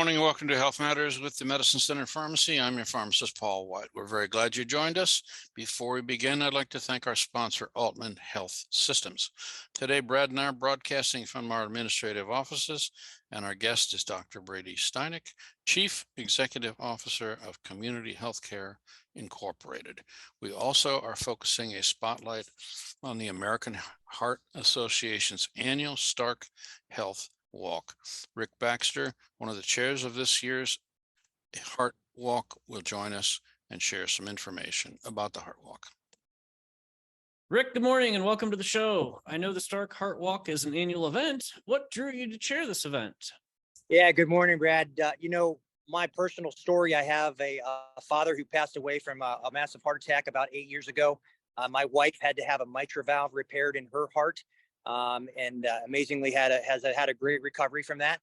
Morning, welcome to Health Matters with the Medicine Center Pharmacy. I'm your pharmacist, Paul White. We're very glad you joined us. Before we begin, I'd like to thank our sponsor, Altman Health Systems. Today, Brad and I are broadcasting from our administrative offices, and our guest is Dr. Brady Steineck, Chief Executive Officer of Community Healthcare Incorporated. We also are focusing a spotlight on the American Heart Association's annual Stark Health Walk. Rick Baxter, one of the chairs of this year's Heart Walk, will join us and share some information about the Heart Walk. Rick, good morning and welcome to the show. I know the Stark Heart Walk is an annual event. What drew you to chair this event? Yeah, good morning, Brad. My personal story, I have a father who passed away from a massive heart attack about 8 years ago. My wife had to have a mitral valve repaired in her heart. And amazingly has had a great recovery from that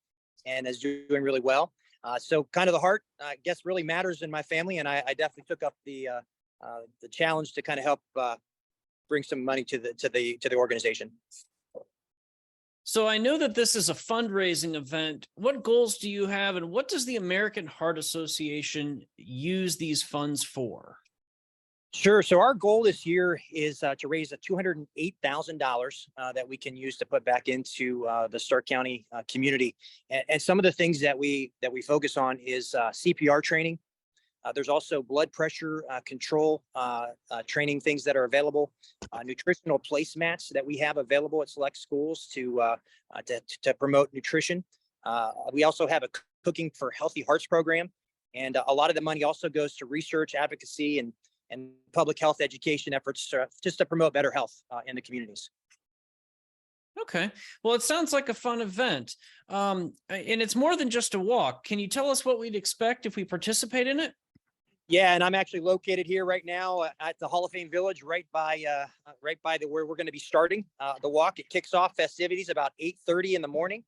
and is doing really well. So kind of the heart, I guess, really matters in my family. And I definitely took up the challenge to kind of help bring some money to the organization. So I know that this is a fundraising event. What goals do you have, and what does the American Heart Association use these funds for? Sure. So our goal this year is to raise $208,000 that we can use to put back into the Stark County community. And some of the things that we focus on is CPR training. There's also blood pressure control training things that are available, nutritional placemats that we have available at select schools to promote nutrition. We also have a Cooking for Healthy Hearts program, and a lot of the money also goes to research, advocacy, and public health education efforts just to promote better health in the communities. Okay. Well, it sounds like a fun event. And it's more than just a walk. Can you tell us what we'd expect if we participate in it? Yeah, and I'm actually located here right now at the Hall of Fame Village, right by where we're going to be starting the walk. It kicks off festivities about 8:30 in the morning.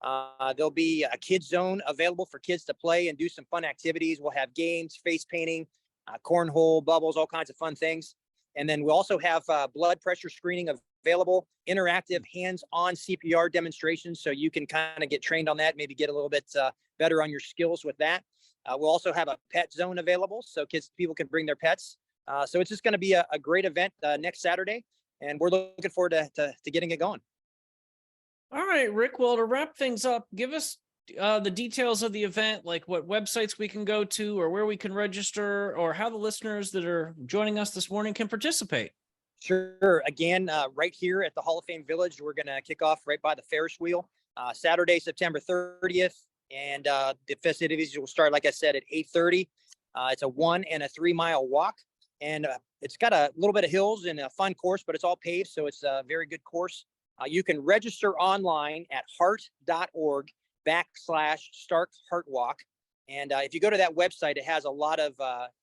There'll be a kids zone available for kids to play and do some fun activities. We'll have games, face painting, cornhole, bubbles, all kinds of fun things. And then we also have blood pressure screening available, interactive hands-on CPR demonstrations, so you can kind of get trained on that, maybe get a little bit better on your skills with that. We'll also have a pet zone available, so people can bring their pets. So it's just going to be a great event next Saturday, and we're looking forward to getting it going. All right, Rick. Well, to wrap things up, give us the details of the event, like what websites we can go to or where we can register, or how the listeners that are joining us this morning can participate. Sure. Again, right here at the Hall of Fame Village, we're going to kick off right by the Ferris wheel, Saturday, September 30th. And the festivities will start, like I said, at 8:30. It's a 1 and a 3 mile walk. And it's got a little bit of hills and a fun course, but it's all paved. So it's a very good course. You can register online at heart.org/Stark Heart Walk. And if you go to that website, it has a lot of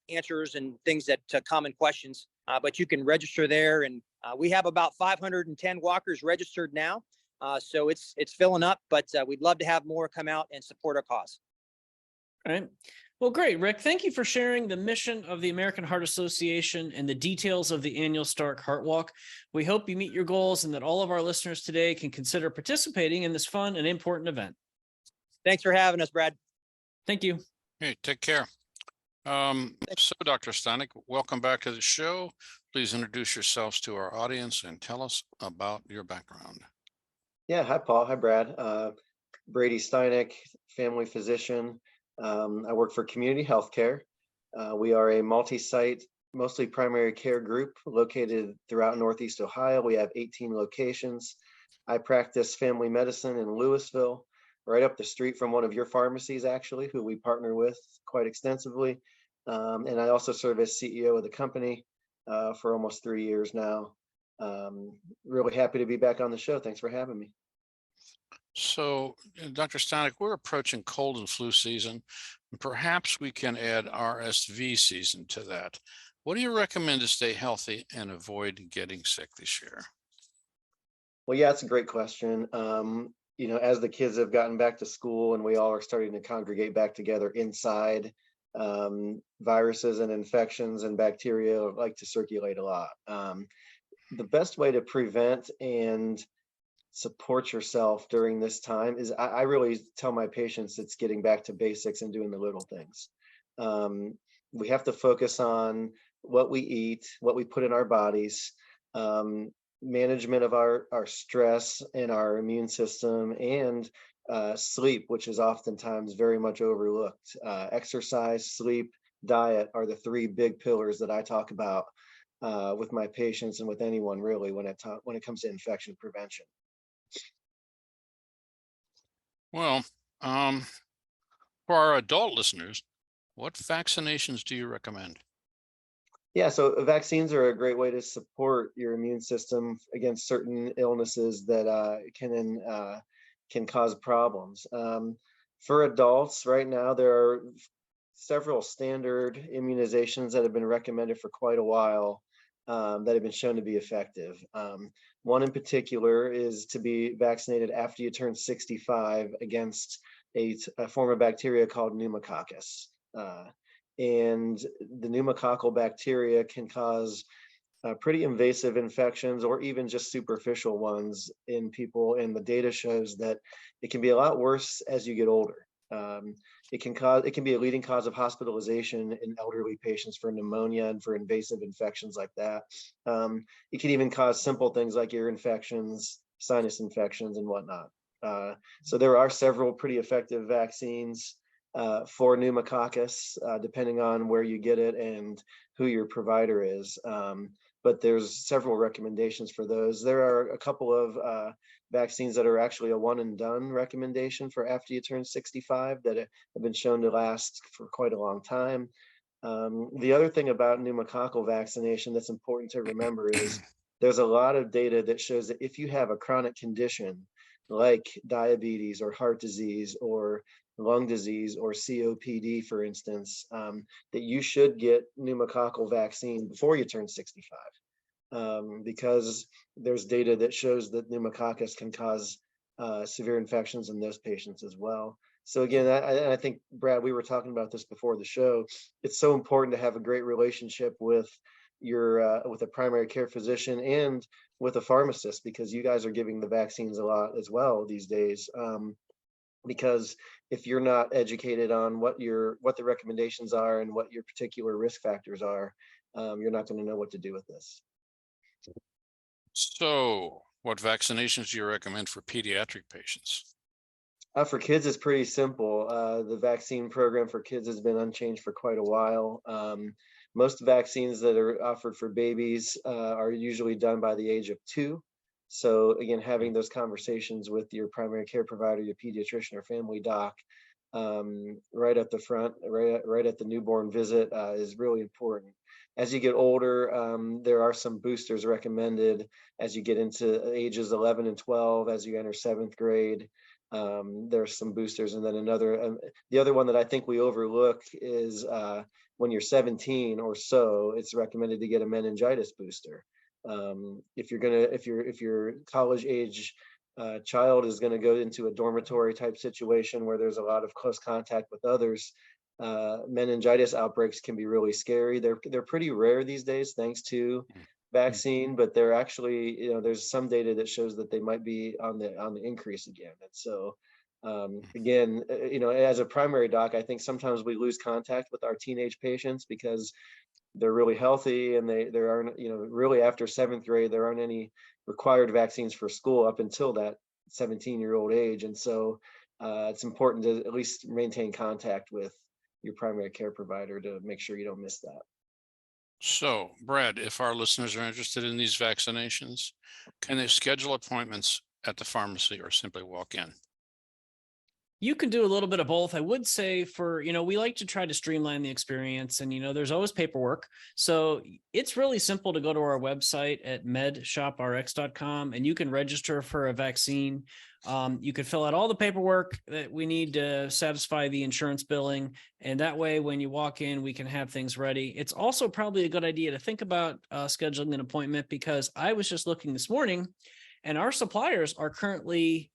answers and things to common questions, but you can register there. And we have about 510 walkers registered now. So it's filling up, but we'd love to have more come out and support our cause. All right. Well, great, Rick. Thank you for sharing the mission of the American Heart Association and the details of the annual Stark Heart Walk. We hope you meet your goals and that all of our listeners today can consider participating in this fun and important event. Thanks for having us, Brad. Thank you. Hey, take care. So, Dr. Steineck, welcome back to the show. Please introduce yourselves to our audience and tell us about your background. Yeah, hi, Paul. Hi, Brad. Brady Steineck, family physician. I work for Community Healthcare. We are a multi-site, mostly primary care group located throughout Northeast Ohio. We have 18 locations. I practice family medicine in Louisville, right up the street from one of your pharmacies, actually, who we partner with quite extensively. And I also serve as CEO of the company for almost 3 years now. Really happy to be back on the show. Thanks for having me. So, Dr. Steineck, we're approaching cold and flu season, and perhaps we can add RSV season to that. What do you recommend to stay healthy and avoid getting sick this year? Well, yeah, it's a great question. As the kids have gotten back to school and we all are starting to congregate back together inside, viruses and infections and bacteria like to circulate a lot. The best way to prevent and support yourself during this time is I really tell my patients it's getting back to basics and doing the little things. We have to focus on what we eat, what we put in our bodies, management of our stress and our immune system, and sleep, which is oftentimes very much overlooked. Exercise, sleep, diet are the three big pillars that I talk about with my patients and with anyone really when it comes to infection prevention. Well, for our adult listeners, what vaccinations do you recommend? Yeah, so vaccines are a great way to support your immune system against certain illnesses that can cause problems. For adults, right now there are several standard immunizations that have been recommended for quite a while that have been shown to be effective. One in particular is to be vaccinated after you turn 65 against a form of bacteria called pneumococcus. And the pneumococcal bacteria can cause pretty invasive infections or even just superficial ones in people. And the data shows that it can be a lot worse as you get older. It can be a leading cause of hospitalization in elderly patients for pneumonia and for invasive infections like that. It can even cause simple things like ear infections, sinus infections, and whatnot. So there are several pretty effective vaccines for pneumococcus, depending on where you get it and who your provider is. But there's several recommendations for those. There are a couple of vaccines that are actually a one and done recommendation for after you turn 65 that have been shown to last for quite a long time. The other thing about pneumococcal vaccination that's important to remember is there's a lot of data that shows that if you have a chronic condition like diabetes or heart disease or lung disease or COPD, for instance, that you should get pneumococcal vaccine before you turn 65, because there's data that shows that pneumococcus can cause severe infections in those patients as well. So again, I think, Brad, we were talking about this before the show. It's so important to have a great relationship with with a primary care physician and with a pharmacist, because you guys are giving the vaccines a lot as well these days. Because if you're not educated on what the recommendations are and what your particular risk factors are, you're not going to know what to do with this. So, what vaccinations do you recommend for pediatric patients? For kids, it's pretty simple. The vaccine program for kids has been unchanged for quite a while. Most vaccines that are offered for babies are usually done by the age of 2. So again, having those conversations with your primary care provider, your pediatrician or family doc, right at the front, right at the newborn visit is really important. As you get older, there are some boosters recommended as you get into ages 11 and 12, as you enter 7th grade. There's some boosters, and then the other one that I think we overlook is when you're 17 or so, it's recommended to get a meningitis booster. If your college age child is going to go into a dormitory type situation where there's a lot of close contact with others, meningitis outbreaks can be really scary. They're pretty rare these days, thanks to vaccine, but they're actually, there's some data that shows that they might be on the increase again. And so again, as a primary doc, I think sometimes we lose contact with our teenage patients because they're really healthy, and there aren't, really after 7th grade, there aren't any required vaccines for school up until that 17-year-old age. And so it's important to at least maintain contact with your primary care provider to make sure you don't miss that. So, Brad, if our listeners are interested in these vaccinations, can they schedule appointments at the pharmacy or simply walk in? You can do a little bit of both. I would say we like to try to streamline the experience, and, there's always paperwork. So it's really simple to go to our website at medshoprx.com, and you can register for a vaccine. You can fill out all the paperwork that we need to satisfy the insurance billing. And that way, when you walk in, we can have things ready. It's also probably a good idea to think about scheduling an appointment, because I was just looking this morning and our suppliers are currently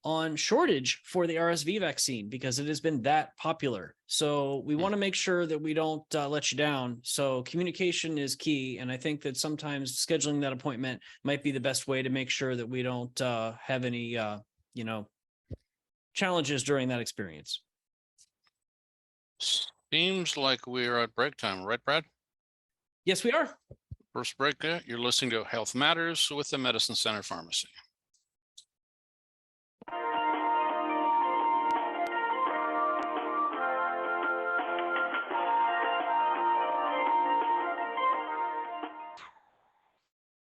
on shortage for the RSV vaccine because it has been that popular. So we want to make sure that we don't let you down. So communication is key. And I think that sometimes scheduling that appointment might be the best way to make sure that we don't have any, challenges during that experience. Seems like we're at break time, right, Brad? Yes, we are. First break there. You're listening to Health Matters with the Medicine Center Pharmacy.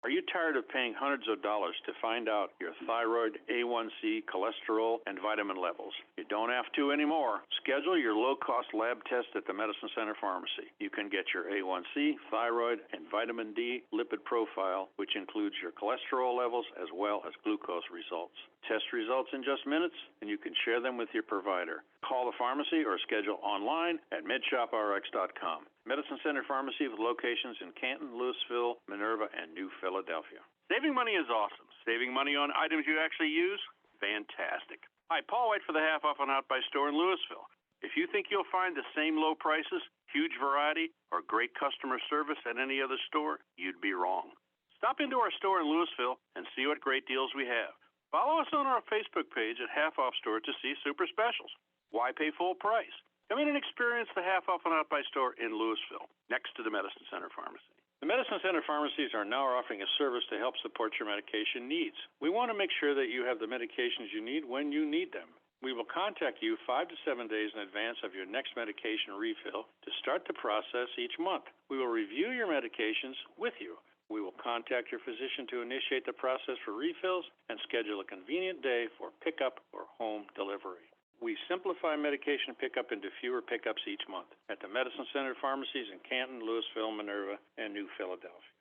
Are you tired of paying hundreds of dollars to find out your thyroid, A1C, cholesterol, and vitamin levels? You don't have to anymore. Schedule your low-cost lab test at the Medicine Center Pharmacy. You can get your A1C, thyroid, and vitamin D lipid profile, which includes your cholesterol levels as well as glucose results. Test results in just minutes, and you can share them with your provider. Call the pharmacy or schedule online at medshoprx.com. Medicine Center Pharmacy with locations in Canton, Louisville, Minerva, and New Philadelphia. Saving money is awesome. Saving money on items you actually use? Fantastic. Hi, Paul White for the Half Off and Out by Store in Louisville. If you think you'll find the same low prices, huge variety, or great customer service at any other store, you'd be wrong. Stop into our store in Louisville and see what great deals we have. Follow us on our Facebook page at Half Off Store to see super specials. Why pay full price? Come in and experience the Half Off and Out by Store in Louisville, next to the Medicine Center Pharmacy. The Medicine Center Pharmacies are now offering a service to help support your medication needs. We want to make sure that you have the medications you need when you need them. We will contact you 5 to 7 days in advance of your next medication refill to start the process each month. We will review your medications with you. We will contact your physician to initiate the process for refills and schedule a convenient day for pickup or home delivery. We simplify medication pickup into fewer pickups each month at the Medicine Center Pharmacies in Canton, Louisville, Minerva, and New Philadelphia.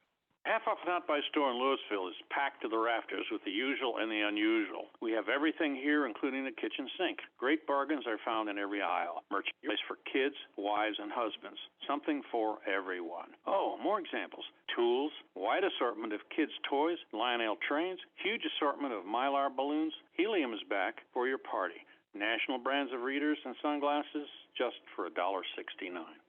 Half Off and Out by Store in Louisville is packed to the rafters with the usual and the unusual. We have everything here, including the kitchen sink. Great bargains are found in every aisle. Merchandise for kids, wives, and husbands. Something for everyone. Oh, more examples. Tools, wide assortment of kids' toys, Lionel trains, huge assortment of Mylar balloons. Helium is back for your party. National brands of readers and sunglasses, just for $1.69.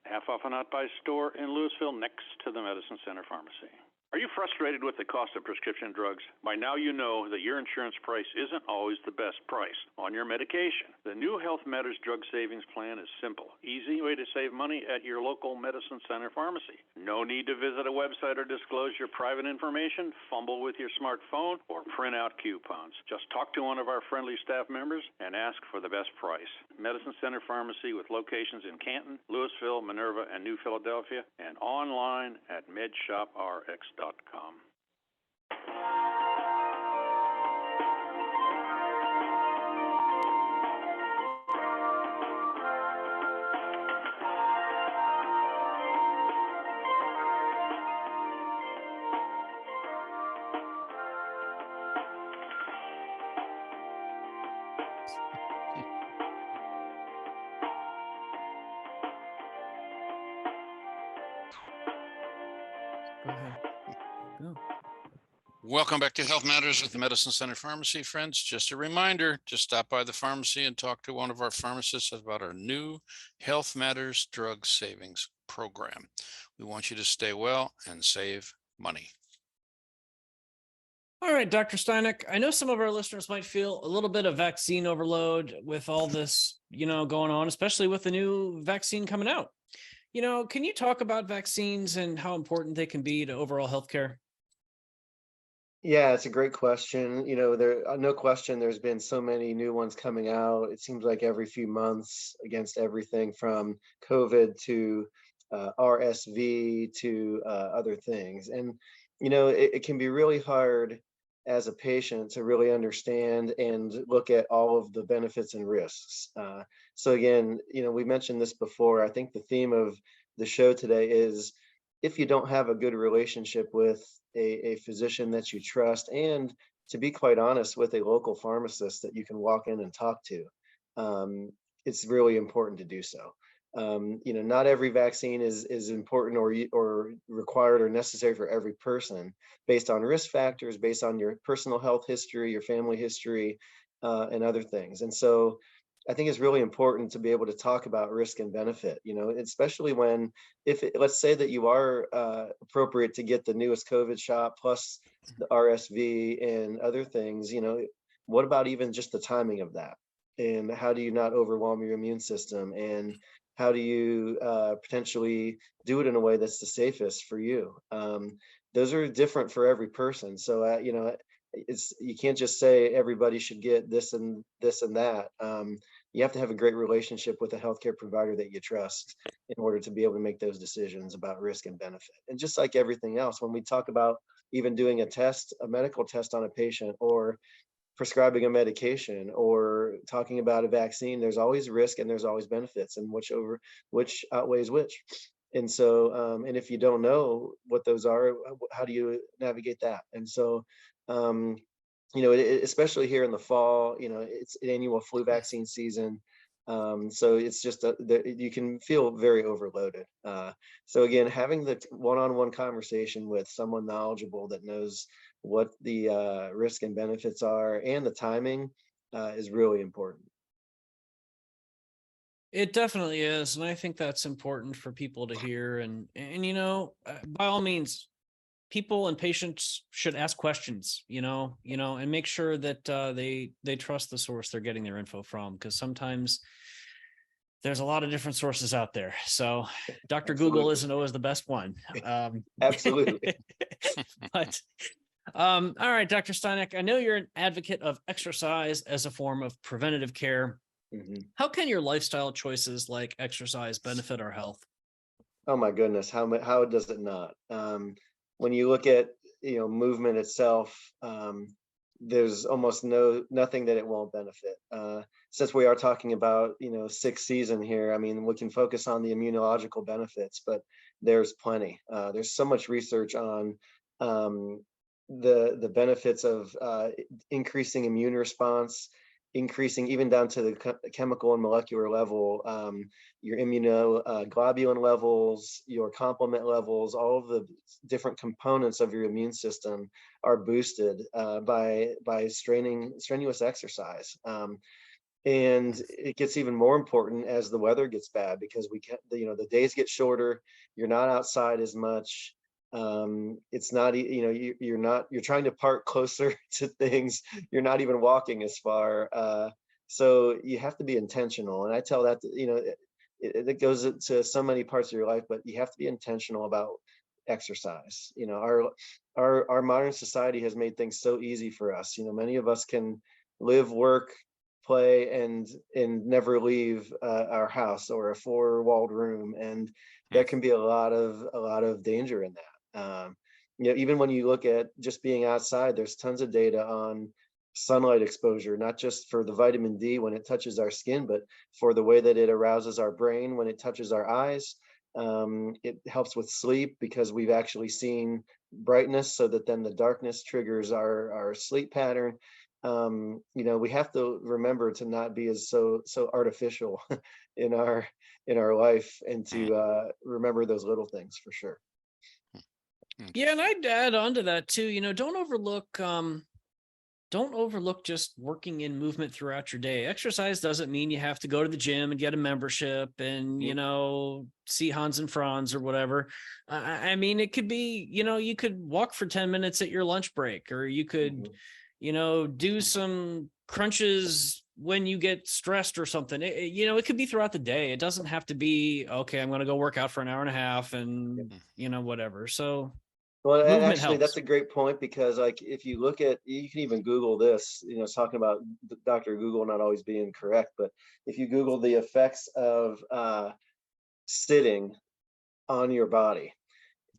Half Off and Out by Store in Louisville, next to the Medicine Center Pharmacy. Are you frustrated with the cost of prescription drugs? By now you know that your insurance price isn't always the best price on your medication. The new Health Matters Drug Savings Plan is simple. Easy way to save money at your local Medicine Center Pharmacy. No need to visit a website or disclose your private information, fumble with your smartphone, or print out coupons. Just talk to one of our friendly staff members and ask for the best price. Medicine Center Pharmacy with locations in Canton, Louisville, Minerva, and New Philadelphia, and online at medshoprx.com. Go ahead. Go. Welcome back to Health Matters with the Medicine Center Pharmacy, friends. Just a reminder to stop by the pharmacy and talk to one of our pharmacists about our new Health Matters Drug Savings Program. We want you to stay well and save money. All right, Dr. Steineck, I know some of our listeners might feel a little bit of vaccine overload with all this, going on, especially with the new vaccine coming out. Can you talk about vaccines and how important they can be to overall healthcare? Yeah, it's a great question. No question, there's been so many new ones coming out. It seems like every few months against everything from COVID to RSV to other things. And, it can be really hard as a patient to really understand and look at all of the benefits and risks. So again, we mentioned this before. I think the theme of the show today is if you don't have a good relationship with a physician that you trust, and to be quite honest, with a local pharmacist that you can walk in and talk to, it's really important to do so. Not every vaccine is important or required or necessary for every person based on risk factors, based on your personal health history, your family history. and other things. And so I think it's really important to be able to talk about risk and benefit, especially when, let's say that you are appropriate to get the newest COVID shot plus the RSV and other things, what about even just the timing of that? And how do you not overwhelm your immune system? And how do you potentially do it in a way that's the safest for you? Those are different for every person. So, you can't just say everybody should get this and this and that. You have to have a great relationship with a healthcare provider that you trust in order to be able to make those decisions about risk and benefit. And just like everything else, when we talk about even doing a medical test on a patient, or prescribing a medication, or talking about a vaccine, there's always risk and there's always benefits, and which outweighs which. And so, and if you don't know what those are, how do you navigate that? And so, especially here in the fall, it's annual flu vaccine season. So it's just you can feel very overloaded. So again, having the one-on-one conversation with someone knowledgeable that knows what the risk and benefits are and the timing is really important. It definitely is, and I think that's important for people to hear. And by all means, people and patients should ask questions, and make sure that they trust the source they're getting their info from, because sometimes there's a lot of different sources out there. So Dr. Google isn't always the best one. Absolutely. But all right, Dr. Steineck, I know you're an advocate of exercise as a form of preventative care. Mm-hmm. How can your lifestyle choices like exercise benefit our health? Oh my goodness, how does it not? When you look at movement itself, there's almost nothing that it won't benefit. Since we are talking about sixth season here, I mean, we can focus on the immunological benefits, but there's plenty. There's so much research on the benefits of increasing immune response, increasing even down to the chemical and molecular level, your immunoglobulin levels, your complement levels, all of the different components of your immune system are boosted by strenuous exercise. And it gets even more important as the weather gets bad, because the days get shorter, you're not outside as much. It's not, you're trying to park closer to things. You're not even walking as far. So you have to be intentional. And I tell that, it goes to so many parts of your life, but you have to be intentional about exercise. Our modern society has made things so easy for us. Many of us can live, work, play, and never leave our house or a four-walled room. And there can be a lot of danger in that. Even when you look at just being outside, there's tons of data on sunlight exposure, not just for the vitamin D when it touches our skin, but for the way that it arouses our brain when it touches our eyes. It helps with sleep, because we've actually seen brightness, so that then the darkness triggers our sleep pattern. We have to remember to not be so artificial in our life, and to remember those little things for sure. Yeah, and I'd add on to that too. Don't overlook just working in movement throughout your day. Exercise doesn't mean you have to go to the gym and get a membership and see Hans and Franz or whatever. I mean, it could be you could walk for 10 minutes at your lunch break, or you could do some crunches when you get stressed or something. It could be throughout the day. It doesn't have to be, okay, I'm going to go work out for an hour and a half and whatever. So well, actually helps. That's a great point, because if you look at, you can even Google this, it's talking about Dr. Google not always being correct, but if you Google the effects of sitting on your body,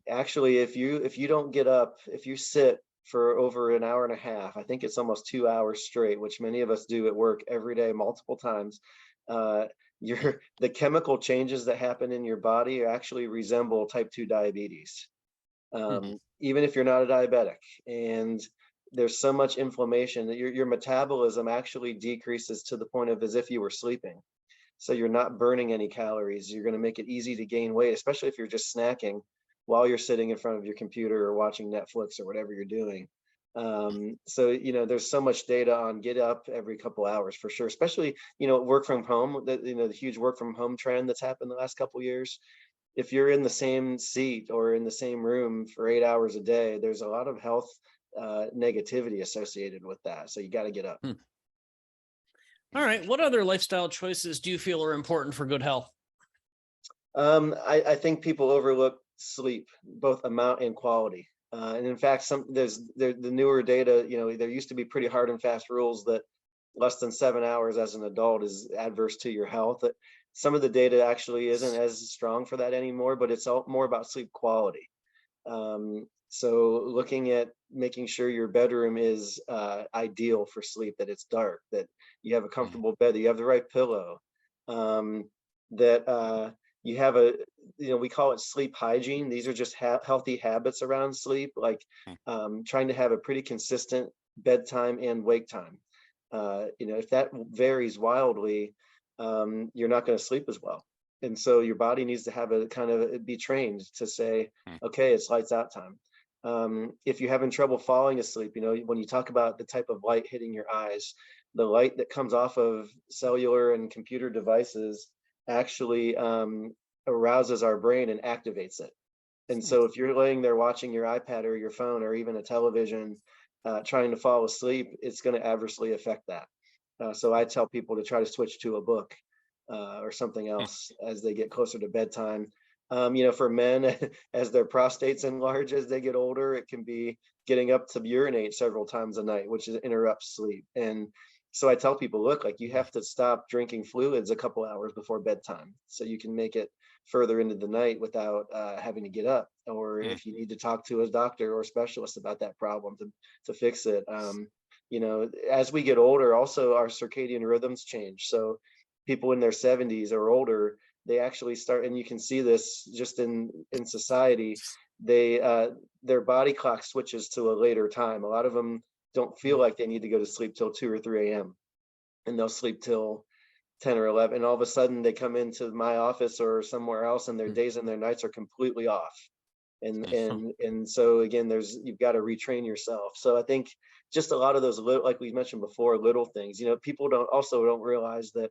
actually, if you don't get up, if you sit for over an hour and a half, I think it's almost 2 hours straight, which many of us do at work every day, multiple times, the chemical changes that happen in your body actually resemble type 2 diabetes. Even if you're not a diabetic. And there's so much inflammation that your metabolism actually decreases to the point of as if you were sleeping. So you're not burning any calories. You're going to make it easy to gain weight, especially if you're just snacking while you're sitting in front of your computer or watching Netflix or whatever you're doing. So, there's so much data on get up every couple hours for sure, especially, work from home, the huge work from home trend that's happened the last couple years. If you're in the same seat or in the same room for 8 hours a day, there's a lot of health negativity associated with that. So you got to get up. All right. What other lifestyle choices do you feel are important for good health? I think people overlook sleep, both amount and quality. And in fact, the newer data, there used to be pretty hard and fast rules that less than 7 hours as an adult is adverse to your health. Some of the data actually isn't as strong for that anymore, but it's all more about sleep quality. So looking at making sure your bedroom is ideal for sleep, that it's dark, that you have a comfortable bed, that you have the right pillow, that you have we call it sleep hygiene. These are just healthy habits around sleep, like trying to have a pretty consistent bedtime and wake time. If that varies wildly, you're not going to sleep as well. And so your body needs to have be trained to say, okay, it's lights out time. If you're having trouble falling asleep, when you talk about the type of light hitting your eyes, the light that comes off of cellular and computer devices actually arouses our brain and activates it. And so if you're laying there watching your iPad or your phone or even a television, trying to fall asleep, it's going to adversely affect that. So I tell people to try to switch to a book or something else as they get closer to bedtime. For men, as their prostates enlarge as they get older, it can be getting up to urinate several times a night, which interrupts sleep. And so I tell people, look, like you have to stop drinking fluids a couple hours before bedtime so you can make it further into the night without having to get up. Or if you need to talk to a doctor or specialist about that problem to fix it. As we get older, also our circadian rhythms change. So people in their 70s or older, they actually start, and you can see this just in society, their body clock switches to a later time. A lot of them don't feel like they need to go to sleep till 2 or 3 a.m. and they'll sleep till 10 or 11. And all of a sudden they come into my office or somewhere else and their days and their nights are completely off. And so again, you've got to retrain yourself. So I think just a lot of those little, like we mentioned before, little things, people don't realize that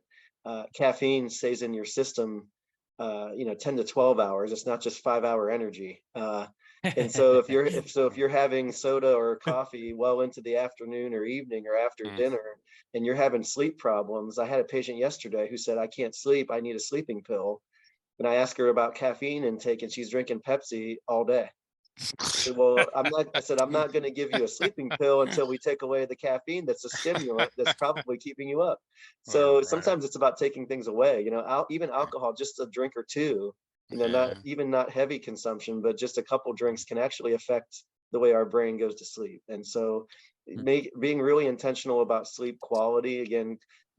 caffeine stays in your system 10 to 12 hours. It's not just 5-hour energy. And so if you're having soda or coffee well into the afternoon or evening or after dinner and you're having sleep problems, I had a patient yesterday who said, I can't sleep, I need a sleeping pill. And I asked her about caffeine intake and she's drinking Pepsi all day. I said, well, I'm not going to give you a sleeping pill until we take away the caffeine. That's a stimulant that's probably keeping you up. So sometimes it's about taking things away, even alcohol, just a drink or two, not heavy consumption, but just a couple drinks can actually affect the way our brain goes to sleep. And so being really intentional about sleep quality, again,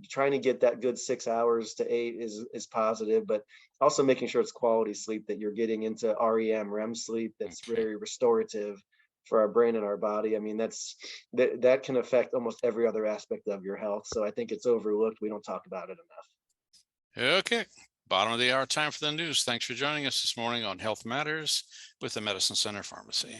trying to get that good 6 hours to 8 is positive, but also making sure it's quality sleep, that you're getting into REM sleep that's very restorative for our brain and our body. I mean, that can affect almost every other aspect of your health. So I think it's overlooked. We don't talk about it enough. Okay. Bottom of the hour, time for the news. Thanks for joining us this morning on Health Matters with the Medicine Center Pharmacy.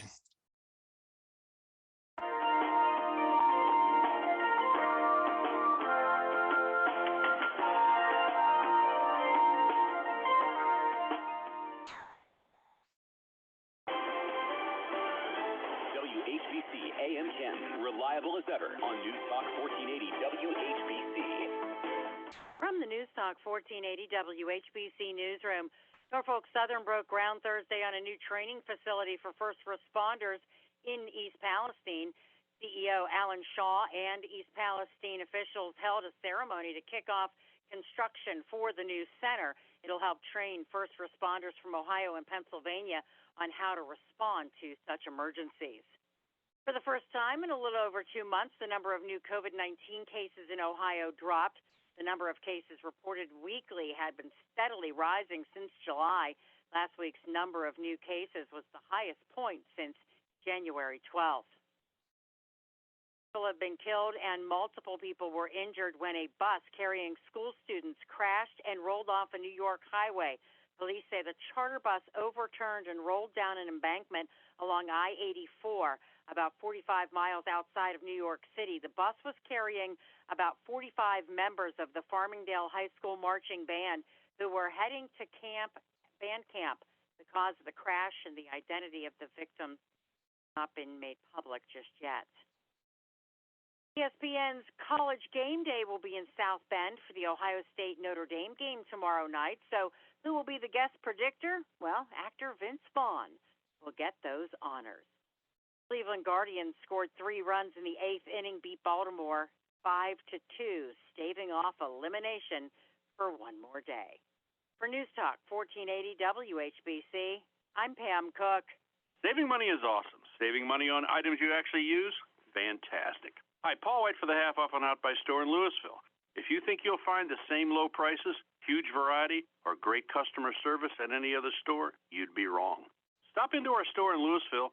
WHBC AM 10, reliable as ever on News Talk 1480 WHBC. From the News Talk 1480 WHBC newsroom, Norfolk Southern broke ground Thursday on a new training facility for first responders in East Palestine. CEO Alan Shaw and East Palestine officials held a ceremony to kick off construction for the new center. It'll help train first responders from Ohio and Pennsylvania on how to respond to such emergencies. For the first time in a little over 2 months, the number of new COVID-19 cases in Ohio dropped. The number of cases reported weekly had been steadily rising since July. Last week's number of new cases was the highest point since January 12th. People have been killed and multiple people were injured when a bus carrying school students crashed and rolled off a New York highway. Police say the charter bus overturned and rolled down an embankment along I-84 about 45 miles outside of New York City. The bus was carrying about 45 members of the Farmingdale High School marching band who were heading to band camp. The cause of the crash and the identity of the victim has not been made public just yet. ESPN's College Game Day will be in South Bend for the Ohio State Notre Dame game tomorrow night. So who will be the guest predictor? Well, actor Vince Vaughn will get those honors. Cleveland Guardians scored 3 runs in the 8th inning, beat Baltimore 5-2, staving off elimination for one more day. For News Talk 1480 WHBC, I'm Pam Cook. Saving money is awesome. Saving money on items you actually use? Fantastic. Hi, Paul White for the Half Off and Out by Store in Louisville. If you think you'll find the same low prices, huge variety, or great customer service at any other store, you'd be wrong. Stop into our store in Louisville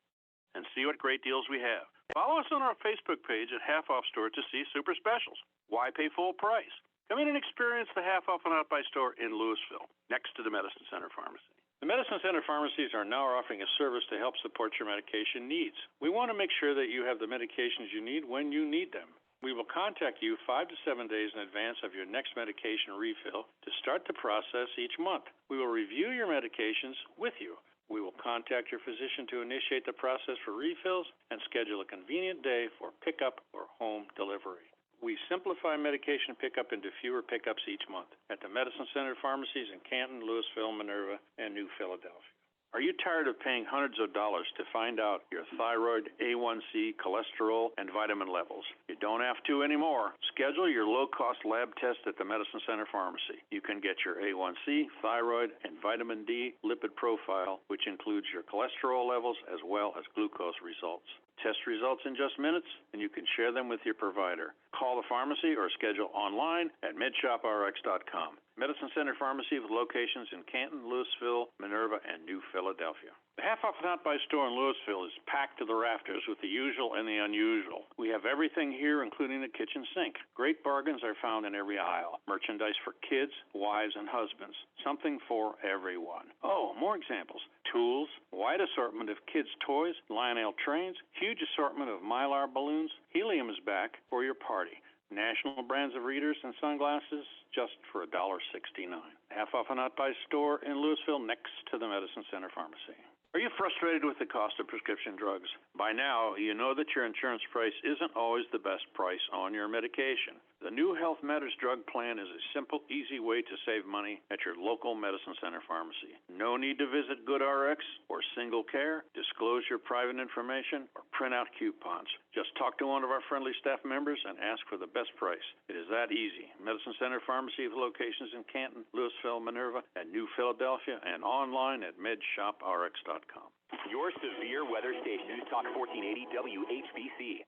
and see what great deals we have. Follow us on our Facebook page at Half Off Store to see super specials. Why pay full price? Come in and experience the Half Off and Out by Store in Louisville, next to the Medicine Center Pharmacy. The Medicine Center pharmacies are now offering a service to help support your medication needs. We want to make sure that you have the medications you need when you need them. We will contact you 5 to 7 days in advance of your next medication refill to start the process each month. We will review your medications with you. We will contact your physician to initiate the process for refills and schedule a convenient day for pickup or home delivery. We simplify medication pickup into fewer pickups each month at the Medicine Center pharmacies in Canton, Louisville, Minerva, and New Philadelphia. Are you tired of paying hundreds of dollars to find out your thyroid, A1C, cholesterol, and vitamin levels? You don't have to anymore. Schedule your low-cost lab test at the Medicine Center Pharmacy. You can get your A1C, thyroid, and vitamin D lipid profile, which includes your cholesterol levels as well as glucose results. Test results in just minutes, and you can share them with your provider. Call the pharmacy or schedule online at medshoprx.com. Medicine Center Pharmacy with locations in Canton, Louisville, Minerva, and New Philadelphia. The Half Off and Out by Store in Louisville is packed to the rafters with the usual and the unusual. We have everything here, including the kitchen sink. Great bargains are found in every aisle. Merchandise for kids, wives, and husbands. Something for everyone. Oh, more examples. Tools, wide assortment of kids' toys, Lionel trains, huge assortment of Mylar balloons. Helium is back for your party. National brands of readers and sunglasses, just for $1.69. Half Off and Out by Store in Louisville, next to the Medicine Center Pharmacy. Are you frustrated with the cost of prescription drugs? By now, you know that your insurance price isn't always the best price on your medication. The new Health Matters drug plan is a simple, easy way to save money at your local Medicine Center Pharmacy. No need to visit GoodRx or Single Care, disclose your private information, or print out coupons. Just talk to one of our friendly staff members and ask for the best price. It is that easy. Medicine Center Pharmacy with locations in Canton, Louisville, Minerva, and New Philadelphia, and online at medshoprx.com. Your severe weather station, News Talk 1480 WHBC.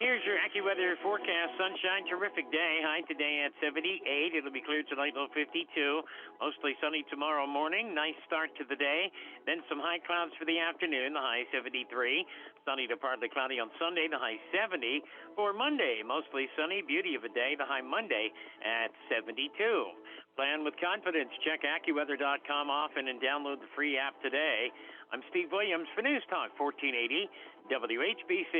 Here's your AccuWeather forecast. Sunshine, terrific day. High today at 78. It'll be clear tonight, low 52. Mostly sunny tomorrow morning. Nice start to the day. Then some high clouds for the afternoon, the high 73. Sunny to partly cloudy on Sunday, the high 70. For Monday, mostly sunny, beauty of a day, the high Monday at 72. Plan with confidence. Check AccuWeather.com often and download the free app today. I'm Steve Williams for News Talk 1480 WHBC.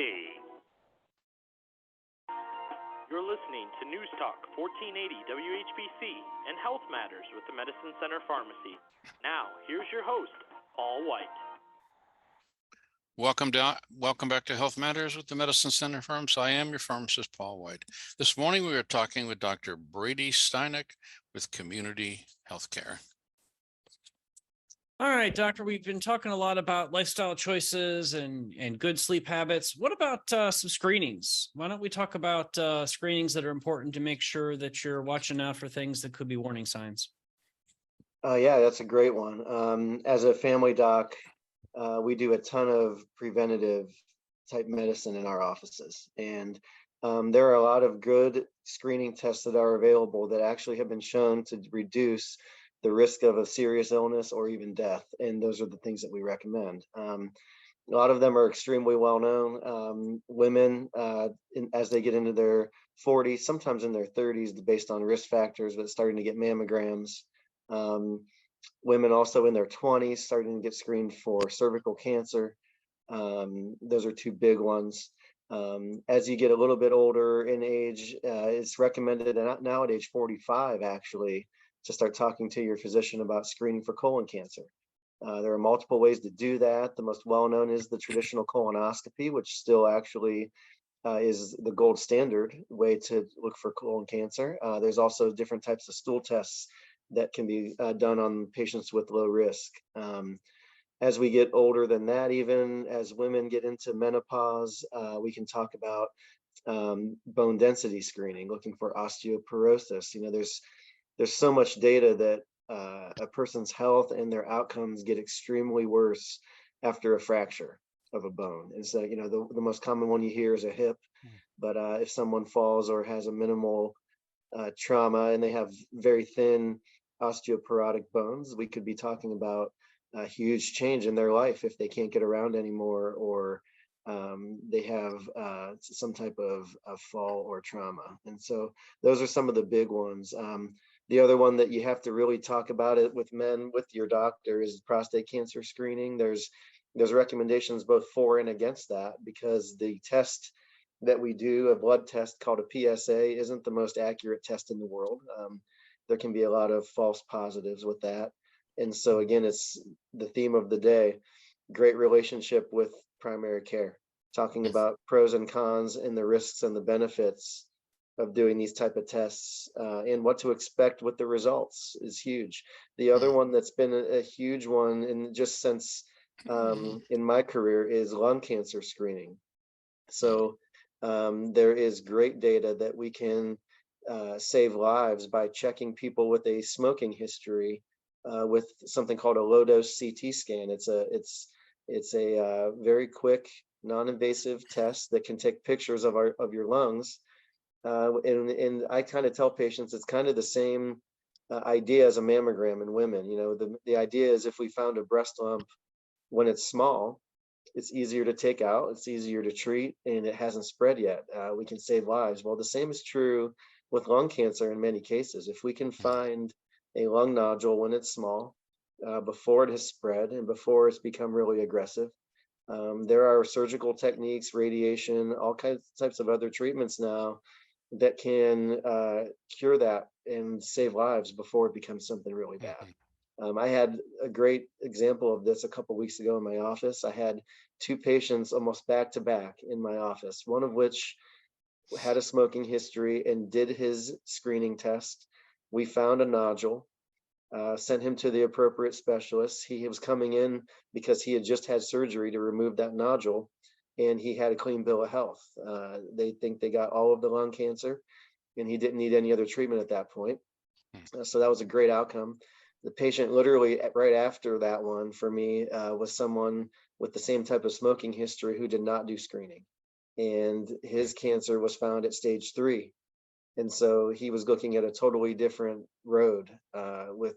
You're listening to News Talk 1480 WHBC and Health Matters with the Medicine Center Pharmacy. Now, here's your host, Paul White. Welcome back to Health Matters with the Medicine Center Pharmacy. I am your pharmacist, Paul White. This morning we were talking with Dr. Brady Steineck with Community Healthcare. All right, doctor, we've been talking a lot about lifestyle choices and good sleep habits. What about some screenings? Why don't we talk about screenings that are important to make sure that you're watching out for things that could be warning signs? Yeah, that's a great one. As a family doc, we do a ton of preventative type medicine in our offices. And there are a lot of good screening tests that are available that actually have been shown to reduce the risk of a serious illness or even death. And those are the things that we recommend. A lot of them are extremely well known. Women, as they get into their 40s, sometimes in their 30s, based on risk factors, but starting to get mammograms. Women also in their 20s starting to get screened for cervical cancer. Those are two big ones. As you get a little bit older in age, it's recommended now at age 45 actually to start talking to your physician about screening for colon cancer. There are multiple ways to do that. The most well-known is the traditional colonoscopy, which still actually is the gold standard way to look for colon cancer. There's also different types of stool tests that can be done on patients with low risk. As we get older than that, even as women get into menopause, we can talk about bone density screening, looking for osteoporosis. There's so much data that a person's health and their outcomes get extremely worse after a fracture of a bone. And so, the most common one you hear is a hip, but if someone falls or has a minimal trauma and they have very thin osteoporotic bones, we could be talking about a huge change in their life if they can't get around anymore, or they have some type of fall or trauma. And so those are some of the big ones. The other one that you have to really talk about it with men with your doctor is prostate cancer screening. There's recommendations both for and against that, because the test that we do, a blood test called a PSA, isn't the most accurate test in the world. There can be a lot of false positives with that. And so again, it's the theme of the day, great relationship with primary care, talking about pros and cons and the risks and the benefits of doing these type of tests, and what to expect with the results is huge. The other one that's been a huge one, and just since in my career, is lung cancer screening. So there is great data that we can save lives by checking people with a smoking history with something called a low-dose CT scan. It's a very quick, non-invasive test that can take pictures of your lungs. And I kind of tell patients it's kind of the same idea as a mammogram in women. The idea is if we found a breast lump when it's small, it's easier to take out, it's easier to treat, and it hasn't spread yet. We can save lives. Well, the same is true with lung cancer in many cases. If we can find a lung nodule when it's small, before it has spread and before it's become really aggressive, there are surgical techniques, radiation, all types of other treatments now that can cure that and save lives before it becomes something really bad. I had a great example of this a couple weeks ago in my office. I had two patients almost back to back in my office, one of which had a smoking history and did his screening test. We found a nodule, sent him to the appropriate specialist. He was coming in because he had just had surgery to remove that nodule, and he had a clean bill of health. They think they got all of the lung cancer, and he didn't need any other treatment at that point. So that was a great outcome. The patient literally right after that one for me was someone with the same type of smoking history who did not do screening, and his cancer was found at stage 3. And so he was looking at a totally different road with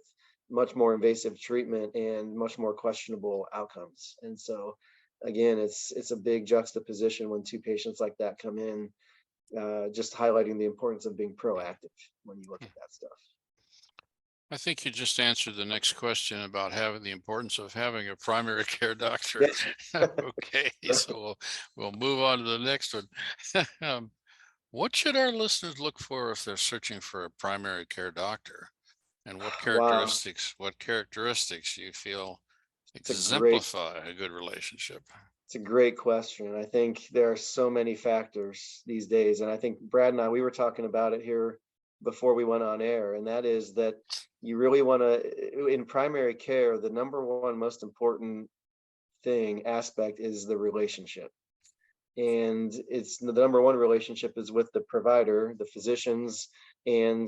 much more invasive treatment and much more questionable outcomes. And so again, it's a big juxtaposition when two patients like that come in, just highlighting the importance of being proactive when you look at that stuff. I think you just answered the next question about having the importance of having a primary care doctor. Okay, so we'll move on to the next one. What should our listeners look for if they're searching for a primary care doctor? And what characteristics do you feel exemplify a good relationship? It's a great question. I think there are so many factors these days. And I think Brad and I, we were talking about it here before we went on air. And that is that you really want to, in primary care, the number one most important aspect is the relationship. And it's the number one relationship is with the provider, the physicians, and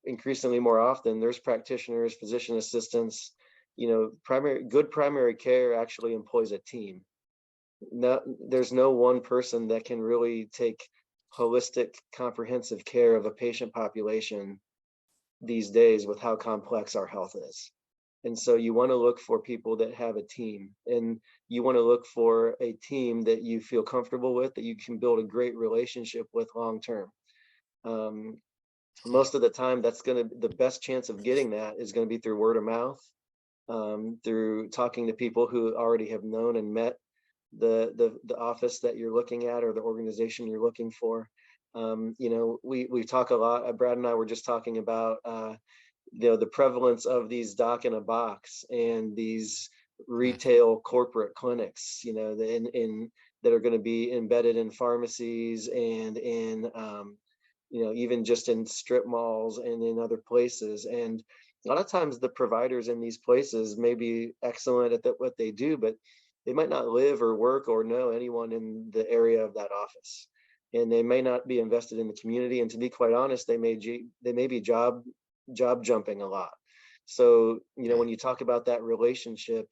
increasingly more often, nurse practitioners, physician assistants. Good primary care actually employs a team. There's no one person that can really take holistic, comprehensive care of a patient population these days with how complex our health is. And so you want to look for people that have a team, and you want to look for a team that you feel comfortable with, that you can build a great relationship with long term. most of the time, the best chance of getting that is going to be through word of mouth, through talking to people who already have known and met the office that you're looking at or the organization you're looking for. We talk a lot. Brad and I were just talking about the prevalence of these doc in a box and these retail corporate clinics, that are going to be embedded in pharmacies and in even just in strip malls and in other places. And a lot of times the providers in these places may be excellent at what they do, but they might not live or work or know anyone in the area of that office. And they may not be invested in the community. And to be quite honest, they may be job jumping a lot. So, when you talk about that relationship,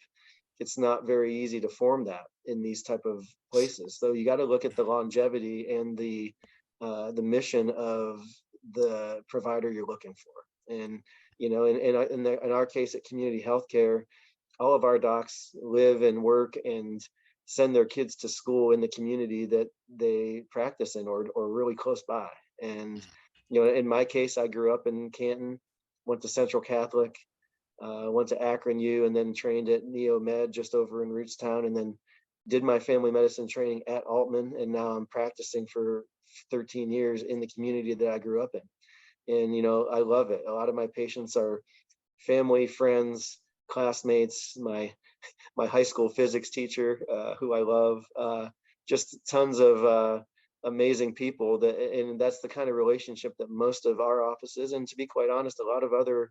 it's not very easy to form that in these type of places. So you got to look at the longevity and the mission of the provider you're looking for. And in our case at Community Healthcare, all of our docs live and work and send their kids to school in the community that they practice in or really close by. And in my case, I grew up in Canton, went to Central Catholic, went to Akron U, and then trained at Neo Med just over in Rootstown, and then did my family medicine training at Altman, and now I'm practicing for 13 years in the community that I grew up in. And I love it. A lot of my patients are family, friends, classmates, my high school physics teacher, who I love, just tons of amazing people, and that's the kind of relationship that most of our offices, and to be quite honest, a lot of other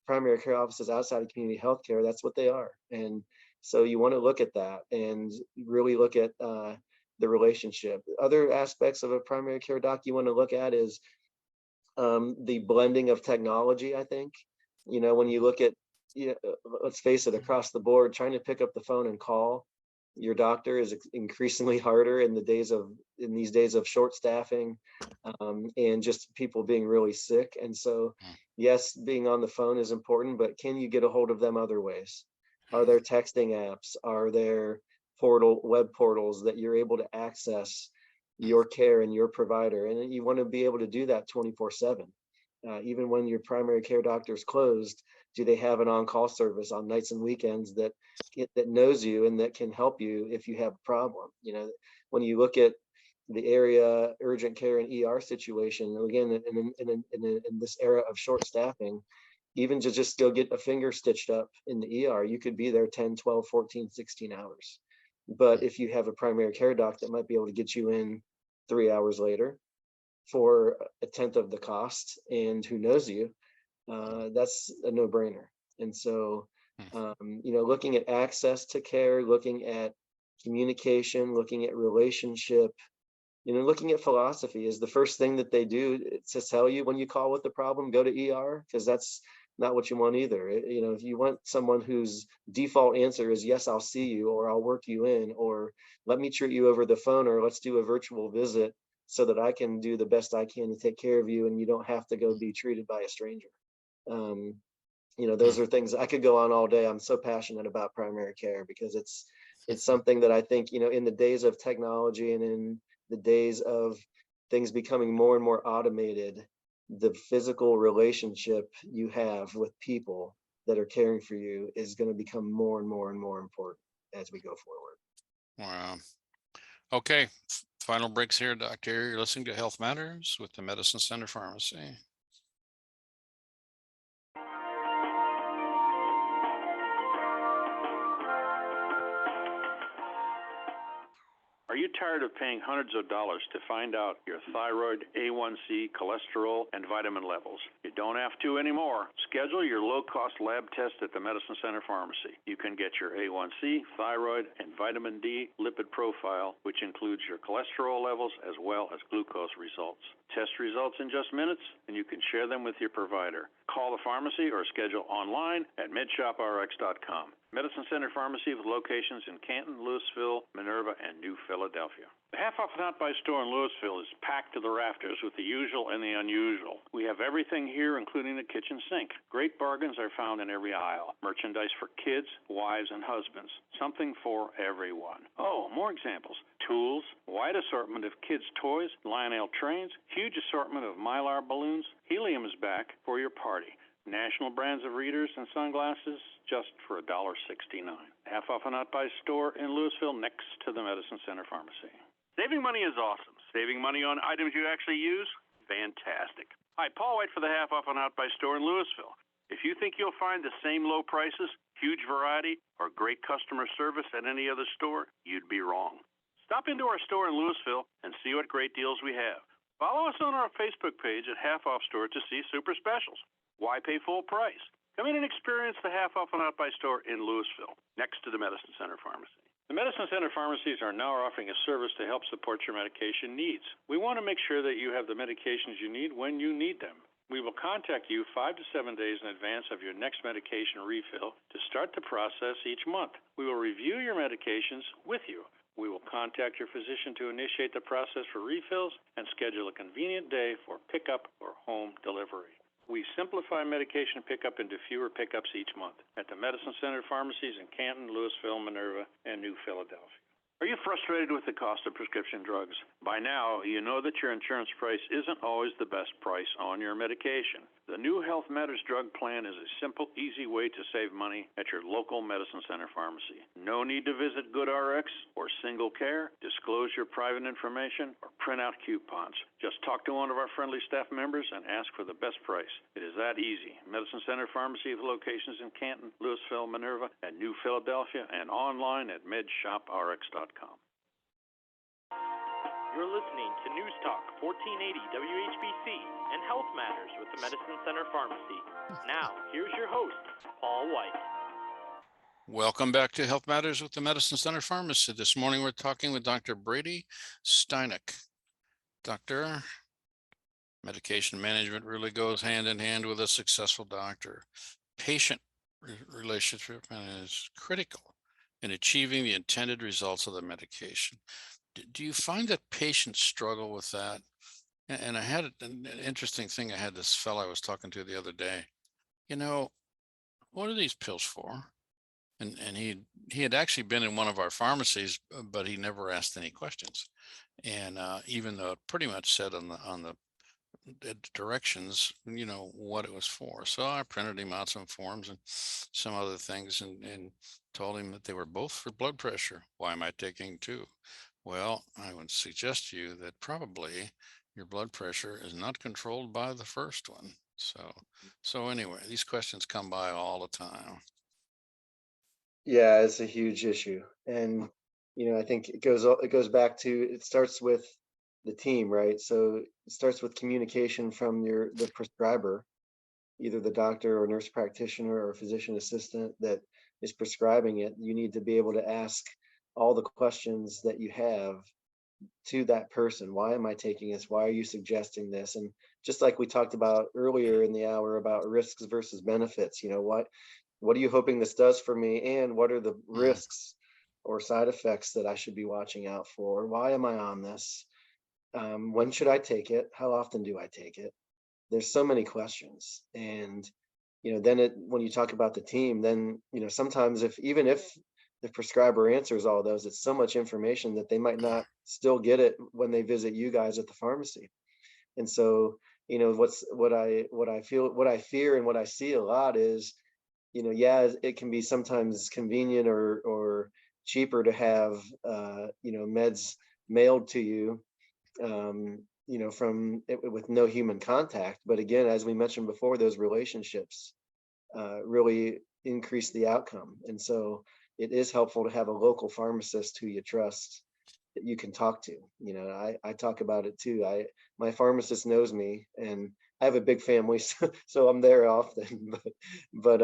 primary care offices outside of community healthcare, that's what they are. And so you want to look at that and really look at the relationship. Other aspects of a primary care doc you want to look at is the blending of technology. I think, when you look at, let's face it, across the board, trying to pick up the phone and call your doctor is increasingly harder in these days of short staffing, and just people being really sick. And so, yes, being on the phone is important, but can you get a hold of them other ways? Are there texting apps? Are there web portals that you're able to access your care and your provider? And you want to be able to do that 24/7. Even when your primary care doctor is closed, do they have an on-call service on nights and weekends that knows you and that can help you if you have a problem? When you look at the area urgent care and ER situation, again, in this era of short staffing, even to just go get a finger stitched up in the ER, you could be there 10, 12, 14, 16 hours. But if you have a primary care doc that might be able to get you in 3 hours later for a tenth of the cost and who knows you, that's a no-brainer. And so, looking at access to care, looking at communication, looking at relationship, looking at philosophy is the first thing that they do to tell you when you call with the problem, go to ER, because that's not what you want either. If you want someone whose default answer is, yes, I'll see you, or I'll work you in, or let me treat you over the phone, or let's do a virtual visit so that I can do the best I can to take care of you and you don't have to go be treated by a stranger. Those are things I could go on all day. I'm so passionate about primary care because it's something that I think, in the days of technology and in the days of things becoming more and more automated, the physical relationship you have with people that are caring for you is going to become more and more and more important as we go forward. Wow. Okay. Final breaks here, Doctor. You're listening to Health Matters with the Medicine Center Pharmacy. Are you tired of paying hundreds of dollars to find out your thyroid, A1C, cholesterol, and vitamin levels? You don't have to anymore. Schedule your low-cost lab test at the Medicine Center Pharmacy. You can get your A1C, thyroid, and vitamin D lipid profile, which includes your cholesterol levels as well as glucose results. Test results in just minutes, and you can share them with your provider. Call the pharmacy or schedule online at medshoprx.com. Medicine Center Pharmacy with locations in Canton, Louisville, Minerva, and New Philadelphia. The Half Off and Hot Buy store in Louisville is packed to the rafters with the usual and the unusual. We have everything here, including the kitchen sink. Great bargains are found in every aisle. Merchandise for kids, wives, and husbands. Something for everyone. Oh, more examples. Tools, wide assortment of kids' toys, Lionel trains, huge assortment of Mylar balloons, Helium is back for your party. National brands of readers and sunglasses just for $1.69. Half off an Out by Store in Louisville next to the Medicine Center Pharmacy. Saving money is awesome. Saving money on items you actually use? Fantastic. Hi, Paul White for the Half Off an Out by Store in Louisville. If you think you'll find the same low prices, huge variety, or great customer service at any other store, you'd be wrong. Stop into our store in Louisville and see what great deals we have. Follow us on our Facebook page at Half Off Store to see super specials. Why pay full price? Come in and experience the Half Off and Out by Store in Louisville, next to the Medicine Center Pharmacy. The Medicine Center Pharmacies are now offering a service to help support your medication needs. We want to make sure that you have the medications you need when you need them. We will contact you 5 to 7 days in advance of your next medication refill to start the process each month. We will review your medications with you. We will contact your physician to initiate the process for refills and schedule a convenient day for pickup or home delivery. We simplify medication pickup into fewer pickups each month at the Medicine Center Pharmacies in Canton, Louisville, Minerva, and New Philadelphia. Are you frustrated with the cost of prescription drugs? By now, you know that your insurance price isn't always the best price on your medication. The new Health Matters drug plan is a simple, easy way to save money at your local Medicine Center Pharmacy. No need to visit GoodRx or Single Care, disclose your private information, or print out coupons. Just talk to one of our friendly staff members and ask for the best price. It is that easy. Medicine Center Pharmacy with locations in Canton, Louisville, Minerva, and New Philadelphia, and online at medshoprx.com. You're listening to News Talk 1480 WHBC and Health Matters with the Medicine Center Pharmacy. Now, here's your host, Paul White. Welcome back to Health Matters with the Medicine Center Pharmacy. This morning we're talking with Dr. Brady Steineck. Doctor, medication management really goes hand in hand with a successful doctor. Patient relationship is critical in achieving the intended results of the medication. Do you find that patients struggle with that? And I had an interesting thing. I had this fellow I was talking to the other day. You know, what are these pills for? And he had actually been in one of our pharmacies, but he never asked any questions. And even though it pretty much said on the directions, you know, what it was for. So I printed him out some forms and some other things and told him that they were both for blood pressure. Why am I taking two? Well, I would suggest to you that probably your blood pressure is not controlled by the first one. So anyway, these questions come by all the time. Yeah, it's a huge issue. And, you know, I think it goes back to, it starts with the team, right? So it starts with communication from the prescriber, either the doctor or nurse practitioner or physician assistant that is prescribing it. You need to be able to ask all the questions that you have to that person. Why am I taking this? Why are you suggesting this? And just like we talked about earlier in the hour about risks versus benefits, you know, what are you hoping this does for me? And what are the risks or side effects that I should be watching out for? Why am I on this? When should I take it? How often do I take it? There's so many questions. And, you know, then when you talk about the team, then, you know, sometimes even if the prescriber answers all those, it's so much information that they might not still get it when they visit you guys at the pharmacy. And so, you know, what I fear and what I see a lot is, you know, yeah, it can be sometimes convenient or cheaper to have, you know, meds mailed to you, you know, with no human contact. But again, as we mentioned before, those relationships really increase the outcome. And so it is helpful to have a local pharmacist who you trust that you can talk to. You know, I talk about it too. My pharmacist knows me, and I have a big family, so I'm there often. But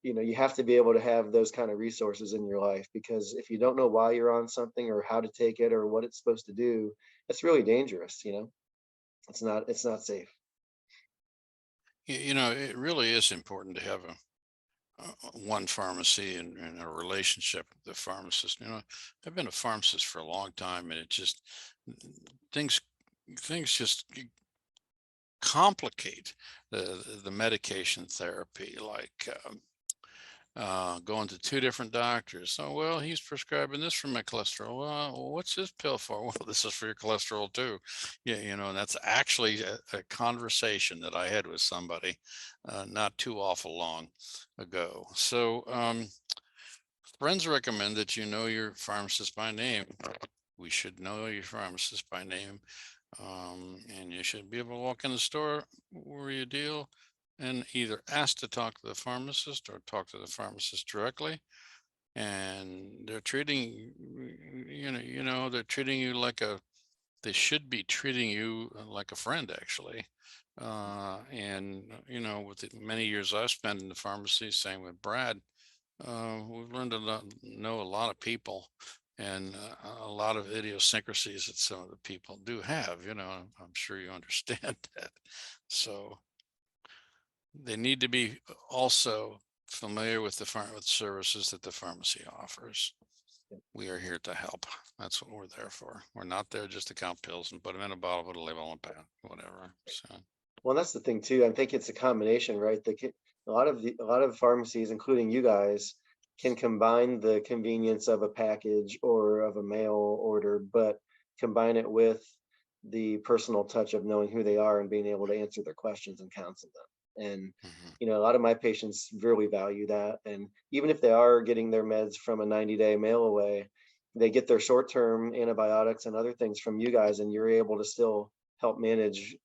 you know, you have to be able to have those kind of resources in your life, because if you don't know why you're on something or how to take it or what it's supposed to do, it's really dangerous. You know, it's not safe. You know, it really is important to have one pharmacy and a relationship with the pharmacist. You know, I've been a pharmacist for a long time, and it just things just complicate the medication therapy. Like going to 2 different doctors. So, well, he's prescribing this for my cholesterol. Well, what's this pill for? Well, this is for your cholesterol too. Yeah, and that's actually a conversation that I had with somebody not too awful long ago. So, friends recommend that you know your pharmacist by name. We should know your pharmacist by name. And you should be able to walk in the store where you deal and either ask to talk to the pharmacist or talk to the pharmacist directly. And they're treating they're treating you like they should be treating you like a friend, actually. And with the many years I've spent in the pharmacy, same with Brad, we've learned to know a lot of people and a lot of idiosyncrasies that some of the people do have. I'm sure you understand that. So they need to be also familiar with with services that the pharmacy offers. We are here to help. That's what we're there for. We're not there just to count pills and put them in a bottle with a label on it, whatever. So. Well, that's the thing too. I think it's a combination, right? A lot of pharmacies, including you guys, can combine the convenience of a package or of a mail order, but combine it with the personal touch of knowing who they are and being able to answer their questions and counsel them. And a lot of my patients really value that. And even if they are getting their meds from a 90-day mail away, they get their short-term antibiotics and other things from you guys, and you're able to still help manage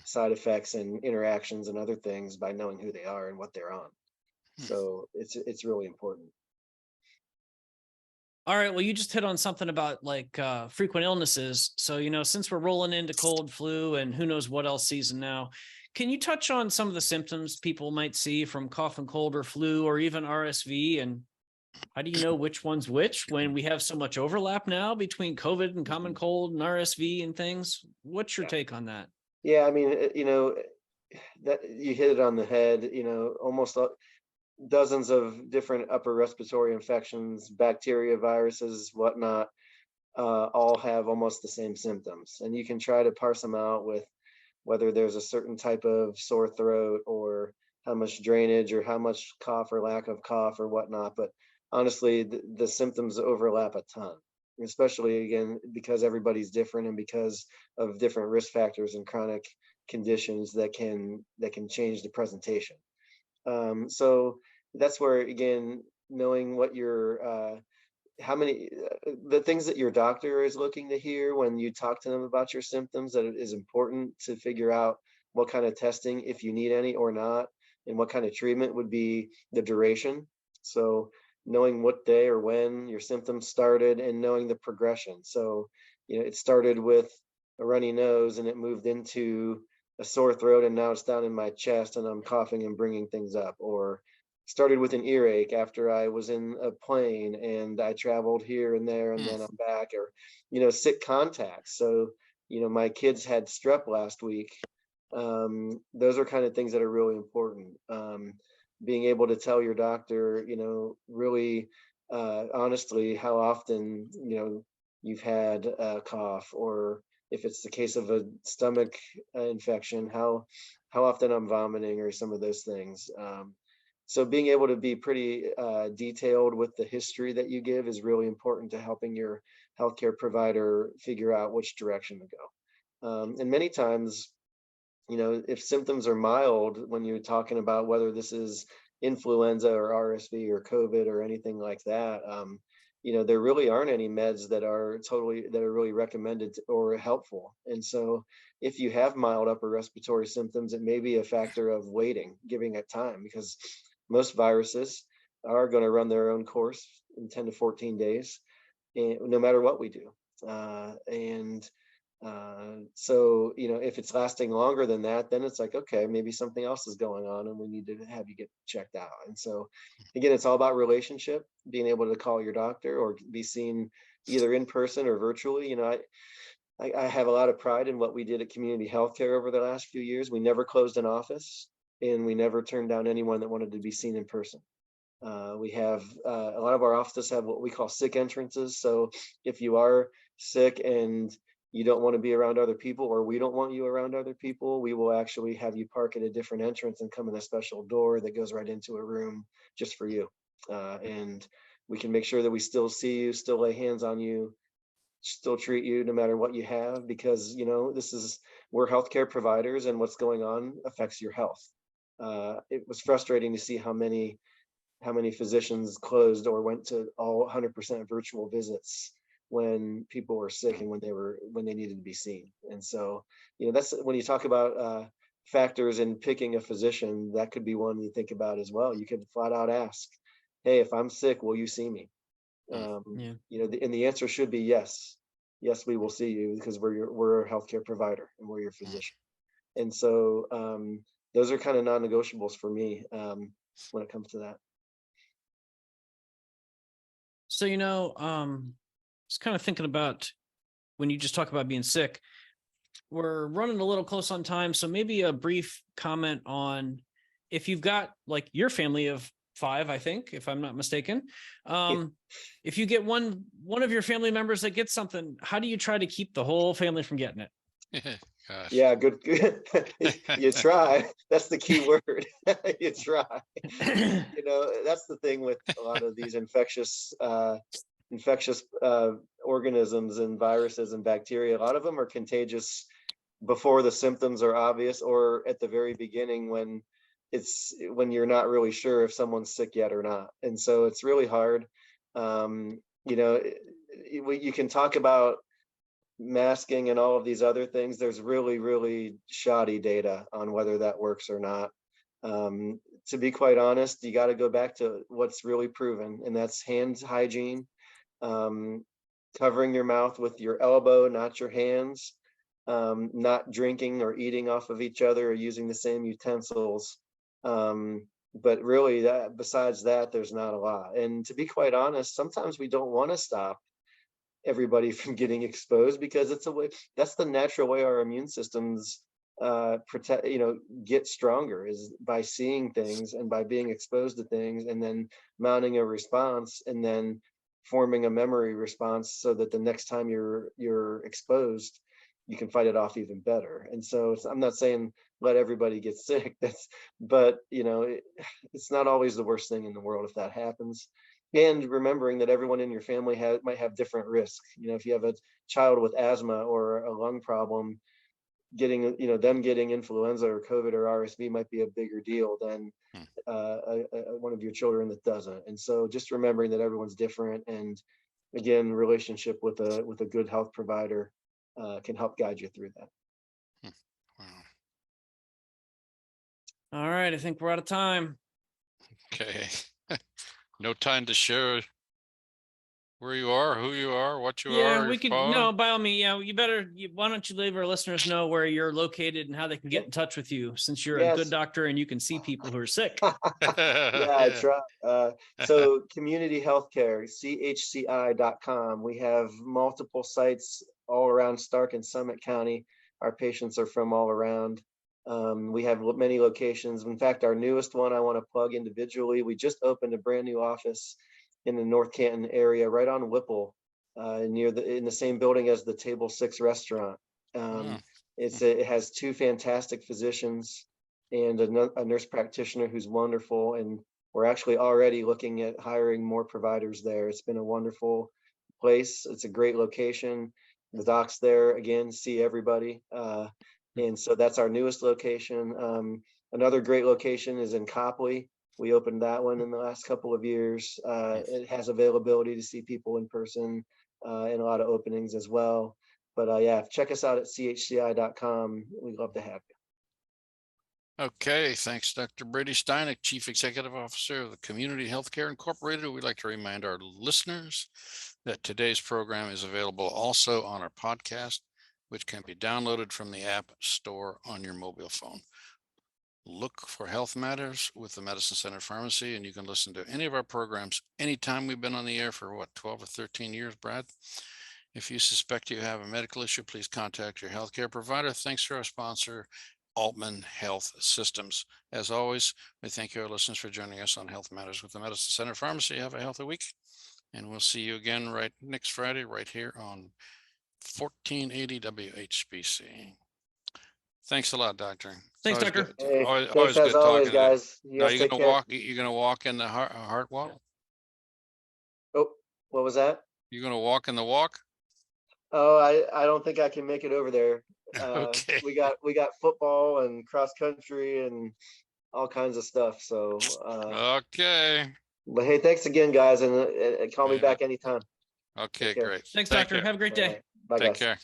side effects and interactions and other things by knowing who they are and what they're on. So it's really important. All right. Well, you just hit on something about like frequent illnesses. So, since we're rolling into cold, flu, and who knows what else season now, can you touch on some of the symptoms people might see from cough and cold or flu or even RSV? And how do you know which one's which when we have so much overlap now between COVID and common cold and RSV and things? What's your take on that? Yeah, I mean, that you hit it on the head. Almost dozens of different upper respiratory infections, bacteria, viruses, whatnot, all have almost the same symptoms. And you can try to parse them out with whether there's a certain type of sore throat or how much drainage or how much cough or lack of cough or whatnot. But honestly, the symptoms overlap a ton, especially again, because everybody's different and because of different risk factors and chronic conditions that can change the presentation. So that's where, again, knowing what your the things that your doctor is looking to hear when you talk to them about your symptoms, that it is important to figure out what kind of testing, if you need any or not, and what kind of treatment would be the duration. So knowing what day or when your symptoms started and knowing the progression. So, it started with a runny nose and it moved into a sore throat and now it's down in my chest and I'm coughing and bringing things up, or started with an earache after I was in a plane and I traveled here and there and then I'm back, or, sick contacts. So, my kids had strep last week. Those are kind of things that are really important. Being able to tell your doctor, really honestly, how often, you've had a cough, or if it's the case of a stomach infection, how often I'm vomiting, or some of those things. So being able to be pretty detailed with the history that you give is really important to helping your healthcare provider figure out which direction to go. And many times, if symptoms are mild, when you're talking about whether this is influenza or RSV or COVID or anything like that, there really aren't any meds that are really recommended or helpful. And so if you have mild upper respiratory symptoms, it may be a factor of waiting, giving it time, because most viruses are going to run their own course in 10 to 14 days, no matter what we do. So, if it's lasting longer than that, then it's like, okay, maybe something else is going on and we need to have you get checked out. And so, again, it's all about relationship, being able to call your doctor or be seen either in person or virtually. I have a lot of pride in what we did at community healthcare over the last few years. We never closed an office and we never turned down anyone that wanted to be seen in person. We have a lot of our offices have what we call sick entrances. So if you are sick and you don't want to be around other people, or we don't want you around other people, we will actually have you park at a different entrance and come in a special door that goes right into a room just for you. And we can make sure that we still see you, still lay hands on you, still treat you no matter what you have, because we're healthcare providers, and what's going on affects your health. It was frustrating to see how many physicians closed or went to all 100% virtual visits when people were sick and when they needed to be seen. And so, that's when you talk about factors in picking a physician, that could be one you think about as well. You could flat out ask, hey, if I'm sick, will you see me? And the answer should be yes. Yes, we will see you, because we're a healthcare provider and we're your physician. And so those are kind of non-negotiables for me when it comes to that. So, just kind of thinking about when you just talk about being sick, we're running a little close on time. So maybe a brief comment on if you've got like your family of 5, I think, if I'm not mistaken. If you get one of your family members that gets something, how do you try to keep the whole family from getting it? Gosh. Yeah, good. You try. That's the key word. You try. That's the thing with a lot of these infectious organisms and viruses and bacteria. A lot of them are contagious before the symptoms are obvious, or at the very beginning when you're not really sure if someone's sick yet or not. And so it's really hard. You can talk about masking and all of these other things. There's really, really shoddy data on whether that works or not. To be quite honest, you got to go back to what's really proven, and that's hand hygiene, covering your mouth with your elbow, not your hands, not drinking or eating off of each other or using the same utensils. But really, besides that, there's not a lot. And to be quite honest, sometimes we don't want to stop everybody from getting exposed, because that's the natural way our immune systems get stronger, is by seeing things and by being exposed to things, and then mounting a response, and then forming a memory response, so that the next time you're exposed, you can fight it off even better. And so I'm not saying let everybody get sick, but it's not always the worst thing in the world if that happens. And remembering that everyone in your family might have different risks. If you have a child with asthma or a lung problem, getting influenza or COVID or RSV might be a bigger deal than one of your children that doesn't. And so just remembering that everyone's different, and again, relationship with a good health provider can help guide you through that. Wow. All right, I think we're out of time. Okay. No time to share where you are, who you are, what you are. Yeah, we your can. phone? No, by all means. Yeah, why don't you leave our listeners know where you're located and how they can get in touch with you, since you're a good doctor and you can see people who are sick. Yeah, I try. So community healthcare, chci.com. We have multiple sites all around Stark and Summit County. Our patients are from all around. We have many locations. In fact, our newest one I want to plug individually. We just opened a brand new office in the North Canton area, right on Whipple, in the same building as the Table 6 restaurant. It has 2 fantastic physicians and a nurse practitioner who's wonderful, and we're actually already looking at hiring more providers there. It's been a wonderful place. It's a great location. The docs there, again, see everybody. And so that's our newest location. Another great location is in Copley. We opened that one in the last couple of years. It has availability to see people in person, and a lot of openings as well. But yeah, check us out at chci.com. We'd love to have you. Okay, thanks, Dr. Brady Steineck, Chief Executive Officer of the Community Healthcare Incorporated. We'd like to remind our listeners that today's program is available also on our podcast, which can be downloaded from the App Store on your mobile phone. Look for Health Matters with the Medicine Center Pharmacy, and you can listen to any of our programs anytime. We've been on the air for 12 or 13 years, Brad. If you suspect you have a medical issue, please contact your healthcare provider. Thanks to our sponsor, Altman Health Systems. As always, we thank you, our listeners, for joining us on Health Matters with the Medicine Center Pharmacy. Have a healthy week, and we'll see you again next Friday right here on 1480 WHBC. Thanks a lot, Doctor. Thanks, Always Doctor. good- Hey, always thanks good as always, talking to you. guys. You Now guys you're take gonna care. walk. You're gonna walk in the heart walk. Oh, what was that? You're gonna walk in the walk. Oh, I don't think I can make it over there. Okay. We got football and cross country and all kinds of stuff. So, Okay. but hey, thanks again, guys, and call me Yeah. back anytime. Okay. Take care. Great. Thanks, Thank Doctor. you. Have a great All day. right. Bye, Take guys. care.